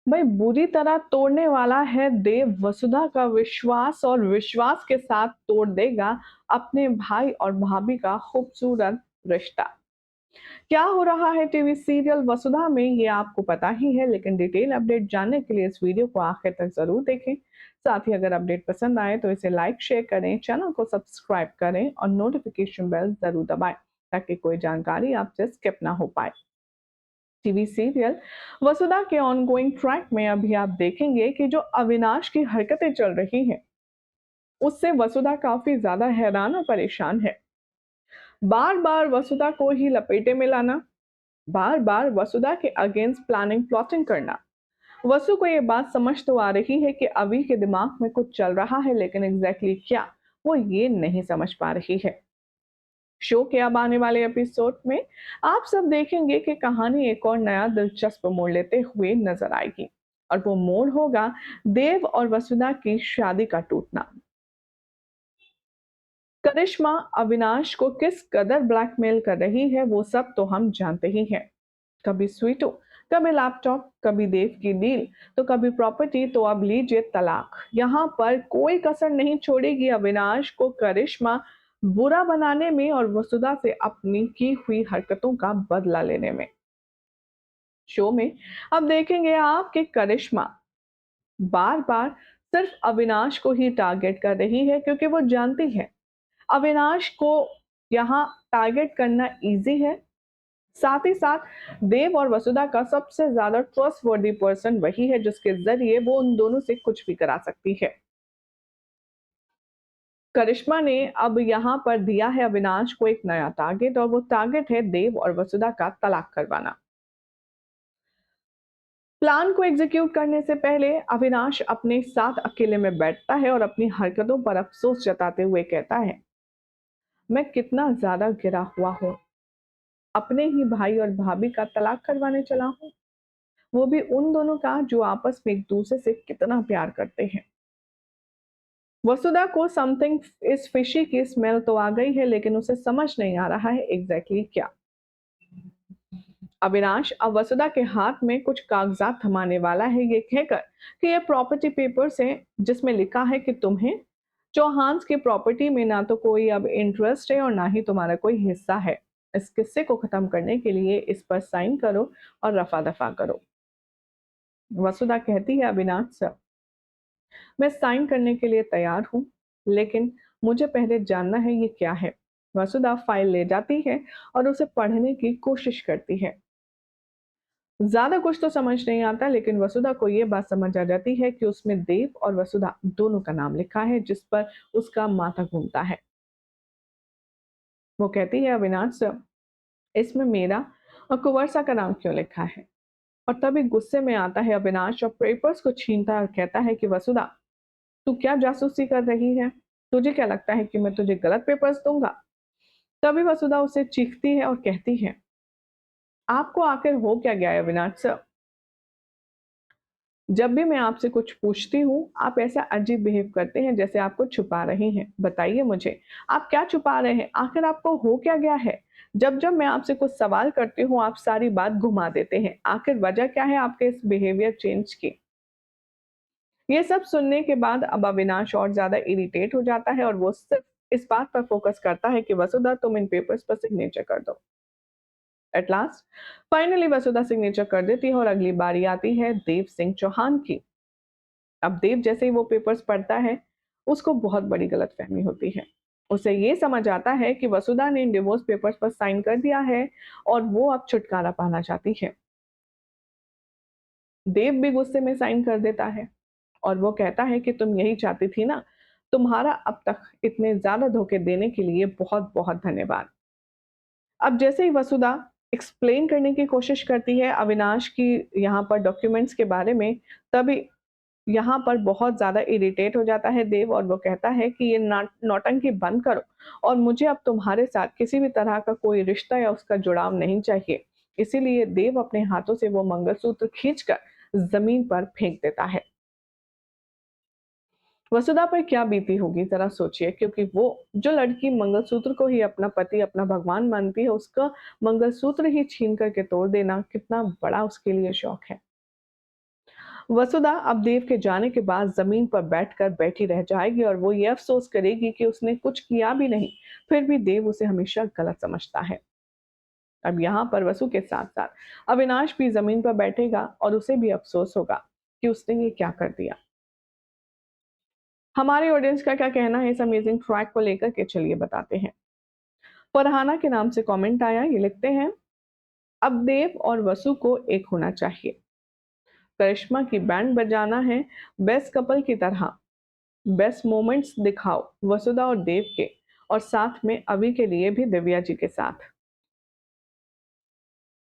भाई बुरी तरह तोड़ने वाला है देव वसुधा का विश्वास और विश्वास के साथ तोड़ देगा अपने भाई और भाभी का खूबसूरत रिश्ता। क्या हो रहा है टीवी सीरियल वसुधा में ये आपको पता ही है, लेकिन डिटेल अपडेट जानने के लिए इस वीडियो को आखिर तक जरूर देखें। साथ ही अगर अपडेट पसंद आए तो इसे लाइक शेयर करें, चैनल को सब्सक्राइब करें और नोटिफिकेशन बेल जरूर दबाएं ताकि कोई जानकारी आपसे स्किप ना हो पाए। टीवी सीरियल वसुधा के ऑनगोइंग ट्रैक में अभी आप देखेंगे कि जो अविनाश की हरकतें चल रही हैं उससे वसुधा काफी ज्यादा हैरान और परेशान है। बार बार वसुधा को ही लपेटे में लाना, बार बार वसुधा के अगेंस्ट प्लानिंग प्लॉटिंग करना। वसु को ये बात समझ तो आ रही है कि अभी के दिमाग में कुछ चल रहा है, लेकिन एग्जैक्टली क्या वो ये नहीं समझ पा रही है। शो के अब आने वाले एपिसोड में आप सब देखेंगे कि कहानी एक और नया दिलचस्प मोड़ लेते हुए नजर आएगी, और वो मोड़ होगा देव और वसुधा की शादी का टूटना। करिश्मा अविनाश को किस कदर ब्लैकमेल कर रही है वो सब तो हम जानते ही हैं। कभी स्वीटू, कभी लैपटॉप, कभी देव की डील, तो कभी प्रॉपर्टी, तो अब लीजिए तलाक। यहाँ पर कोई कसर नहीं छोड़ेगी अविनाश को करिश्मा बुरा बनाने में और वसुधा से अपनी की हुई हरकतों का बदला लेने में। शो में अब देखेंगे आप कि करिश्मा बार बार सिर्फ अविनाश को ही टारगेट कर रही है, क्योंकि वो जानती है अविनाश को यहाँ टारगेट करना इजी है। साथ ही साथ देव और वसुधा का सबसे ज्यादा ट्रस्टवर्दी पर्सन वही है जिसके जरिए वो उन दोनों से कुछ भी करा सकती है। करिश्मा ने अब यहाँ पर दिया है अविनाश को एक नया टारगेट, और वो टारगेट है देव और वसुधा का तलाक करवाना। प्लान को एग्जीक्यूट करने से पहले अविनाश अपने साथ अकेले में बैठता है और अपनी हरकतों पर अफसोस जताते हुए कहता है, मैं कितना ज्यादा गिरा हुआ हूँ, अपने ही भाई और भाभी का तलाक करवाने चला हूँ, वो भी उन दोनों का जो आपस में एक दूसरे से कितना प्यार करते हैं। वसुधा को समथिंग इस फिशी की स्मेल तो आ गई है, लेकिन उसे समझ नहीं आ रहा है एग्जैक्टली क्या। अविनाश अब वसुधा के हाथ में कुछ कागजात थमाने वाला है, ये कहकर कि ये प्रॉपर्टी पेपर्स हैं जिसमें लिखा है कि तुम्हें चौहान्स की प्रॉपर्टी में ना तो कोई अब इंटरेस्ट है और ना ही तुम्हारा कोई हिस्सा है। इस किस्से को खत्म करने के लिए इस पर साइन करो और रफा दफा करो। वसुधा कहती है, अविनाश सर, मैं साइन करने के लिए तैयार हूँ, लेकिन मुझे पहले जानना है ये क्या है। वसुधा फाइल ले जाती है और उसे पढ़ने की कोशिश करती है। ज्यादा कुछ तो समझ नहीं आता, लेकिन वसुधा को ये बात समझ आ जाती है कि उसमें देव और वसुधा दोनों का नाम लिखा है, जिस पर उसका माथा घूमता है। वो कहती है, अविनाश सर, इसमें मेरा और कुंवर का नाम क्यों लिखा है। और तभी गुस्से में आता है अविनाश और पेपर्स को छीनता है और कहता है कि वसुधा, तू क्या जासूसी कर रही है, तुझे क्या लगता है कि मैं तुझे गलत पेपर्स दूंगा। तभी वसुधा उसे चीखती है और कहती है, आपको आखिर हो क्या गया है अविनाश सर, जब भी मैं आपसे कुछ पूछती हूँ आप ऐसा अजीब बिहेव करते हैं जैसे आप कुछ छुपा रही हैं। बताइए मुझे, आप क्या छुपा रहे हैं, आखिर आपको हो क्या गया है। जब जब मैं आपसे कुछ सवाल करती हूँ आप सारी बात घुमा देते हैं, आखिर वजह क्या है आपके इस बिहेवियर चेंज की। ये सब सुनने के बाद अब अविनाश और ज्यादा इरिटेट हो जाता है और वो सिर्फ इस बात पर फोकस करता है कि वसुधा तुम इन पेपर्स पर सिग्नेचर कर दो। At last finally Vasudha signature कर देती है और अगली बारी आती है देव सिंह चौहान की। अब देव जैसे ही वो पेपर्स पढ़ता है उसको बहुत बड़ी गलतफहमी होती है। उसे ये समझ आता है कि वसुधा ने इन डिवोर्स पेपर्स पर साइन कर दिया है और वो अब छुटकारा पाना चाहती है। देव भी गुस्से में साइन कर देता है और वो कहता है कि तुम यही चाहती थी ना, तुम्हारा अब तक इतने ज्यादा धोखे देने के लिए बहुत बहुत धन्यवाद। अब जैसे ही वसुधा एक्सप्लेन करने की कोशिश करती है अविनाश की यहाँ पर डॉक्यूमेंट्स के बारे में, तभी यहाँ पर बहुत ज़्यादा इरिटेट हो जाता है देव और वो कहता है कि ये नौटंकी बंद करो और मुझे अब तुम्हारे साथ किसी भी तरह का कोई रिश्ता या उसका जुड़ाव नहीं चाहिए। इसीलिए देव अपने हाथों से वो मंगलसूत्र खींचकर जमीन पर फेंक देता है। वसुधा पर क्या बीती होगी जरा सोचिए, क्योंकि वो जो लड़की मंगलसूत्र को ही अपना पति अपना भगवान मानती है उसका मंगलसूत्र ही छीन करके तोड़ देना कितना बड़ा उसके लिए शौक है। वसुधा अब देव के जाने के बाद जमीन पर बैठकर बैठी रह जाएगी और वो ये अफसोस करेगी कि उसने कुछ किया भी नहीं, फिर भी देव उसे हमेशा गलत समझता है। अब यहाँ पर वसु के साथ साथ अविनाश भी जमीन पर बैठेगा और उसे भी अफसोस होगा कि उसने ये क्या कर दिया। हमारे ऑडियंस का क्या कहना है इस अमेजिंग ट्रैक को लेकर के, चलिए बताते हैं। फरहाना के नाम से कमेंट आया, ये लिखते हैं, अब देव और वसु को एक होना चाहिए। करिश्मा की बैंड बजाना है, बेस्ट कपल की तरह। बेस्ट मोमेंट्स दिखाओ वसुधा और देव के, और साथ में अभी के लिए भी दिव्या जी के साथ।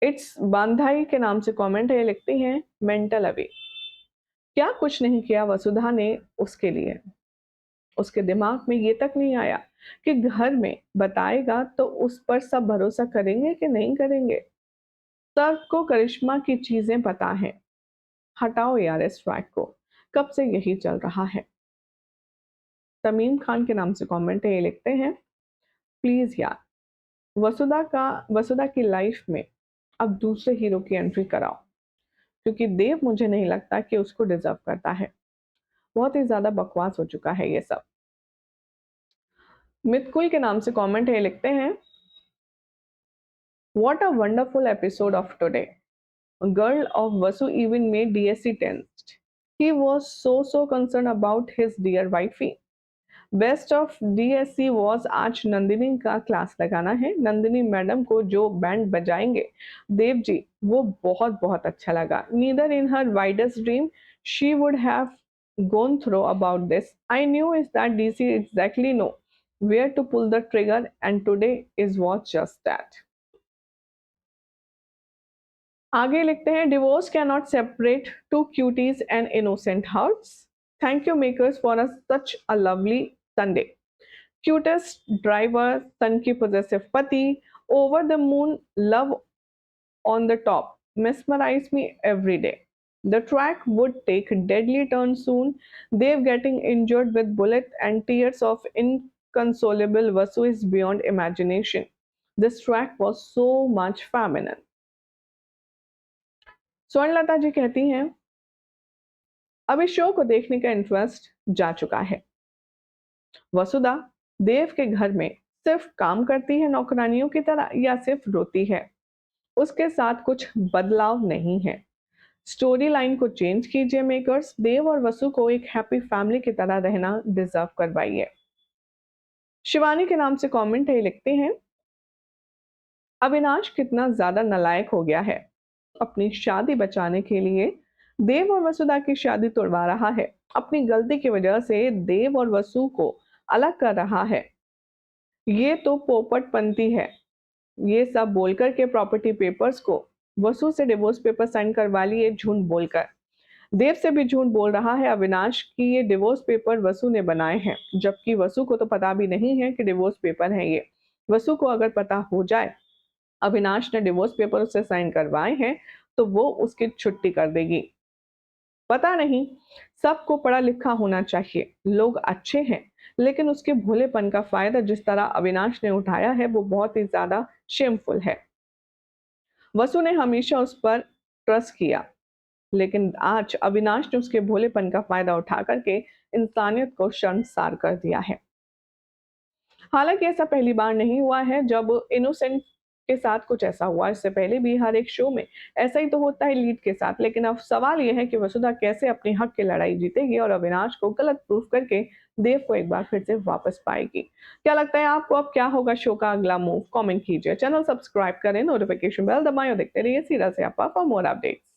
इट्स बांधाई के नाम से कमेंट है, लिखती हैं, मेंटल अवे। क्या कुछ नहीं किया वसुधा ने उसके लिए, उसके दिमाग में ये तक नहीं आया कि घर में बताएगा तो उस पर सब भरोसा करेंगे कि नहीं करेंगे। तर्क को करिश्मा की चीजें पता है, हटाओ यार इस ट्रैक को, कब से यही चल रहा है। तमीम खान के नाम से कमेंट है, ये लिखते हैं, प्लीज यार वसुधा की लाइफ में अब दूसरे हीरो की एंट्री कराओ, क्योंकि देव मुझे नहीं लगता कि उसको डिजर्व करता है। बहुत ही ज्यादा बकवास हो चुका है ये सब। मितकुल के नाम से कमेंट है, लिखते हैं, what a wonderful episode of today. Girl of Vasu even made DSC tensed. He was so concerned about his dear wifey. Best of DSC was आज नंदिनी का क्लास लगाना है। नंदिनी मैडम को जो बैंड बजाएंगे देव जी, वो बहुत बहुत अच्छा लगा। Neither in her widest dream she would have gone through about this. I knew is that DC exactly know where to pull the trigger, and today is what just that. आगे लिखते हैं, divorce can not separate two cuties and innocent hearts. Thank you makers for such a lovely Sunday. Cutest driver, son की possessive पति, over the moon love on the top, mesmerize me every day. The track would take deadly turn soon. Dave getting injured with bullet and tears of inconsolable Vasu is beyond imagination. This track was so much feminine. Swarnalata ji कहती हैं, अब इस show को देखने का interest जा चुका है। वसुधा देव के घर में सिर्फ काम करती है नौकरानियों की तरह, या सिर्फ रोती है? उसके साथ कुछ बदलाव नहीं है। स्टोरी लाइन को चेंज कीजिए मेकर्स, देव और वसु को एक हैप्पी फैमिली की तरह रहना डिजर्व करवाइए। शिवानी के नाम से कमेंट है, लिखते हैं, अविनाश कितना ज्यादा नालायक हो गया है। अपनी शादी बचाने के लिए देव और वसुधा की शादी तोड़वा रहा है। अपनी गलती की वजह से देव और वसु को अलग कर रहा है। ये तो पोपटपंती है। ये सब बोलकर के प्रॉपर्टी पेपर्स को वसु से डिवोर्स पेपर साइन करवा लिए झूठ बोलकर। देव से भी झूठ बोल रहा है अविनाश की ये डिवोर्स पेपर वसु ने बनाए हैं, जबकि वसु को तो पता भी नहीं है कि डिवोर्स पेपर है ये। वसु को अगर पता हो जाए अविनाश ने डिवोर्स पेपर उससे साइन करवाए हैं तो वो उसकी छुट्टी कर देगी। पता नहीं, सबको पढ़ा लिखा होना चाहिए। लोग अच्छे हैं, लेकिन उसके भोलेपन का फायदा जिस तरह अविनाश ने उठाया है वो बहुत ही ज्यादा शेमफुल है। वसु ने हमेशा उस पर ट्रस्ट किया, लेकिन आज अविनाश ने उसके भोलेपन का फायदा उठा करके इंसानियत को शर्मसार कर दिया है। हालांकि ऐसा पहली बार नहीं हुआ है जब इनोसेंट के साथ कुछ ऐसा हुआ। इससे पहले भी हर एक शो में ऐसा ही तो होता है लीड के साथ। लेकिन अब सवाल यह है कि वसुधा कैसे अपने हक की लड़ाई जीतेगी और अविनाश को गलत प्रूफ करके देव को एक बार फिर से वापस पाएगी। क्या लगता है आपको, अब क्या होगा शो का अगला मूव? कमेंट कीजिए, चैनल सब्सक्राइब करें, नोटिफिकेशन बेल दबाएं और देखते रहिए सीरियल से आपा फॉर मोर अपडेट्स।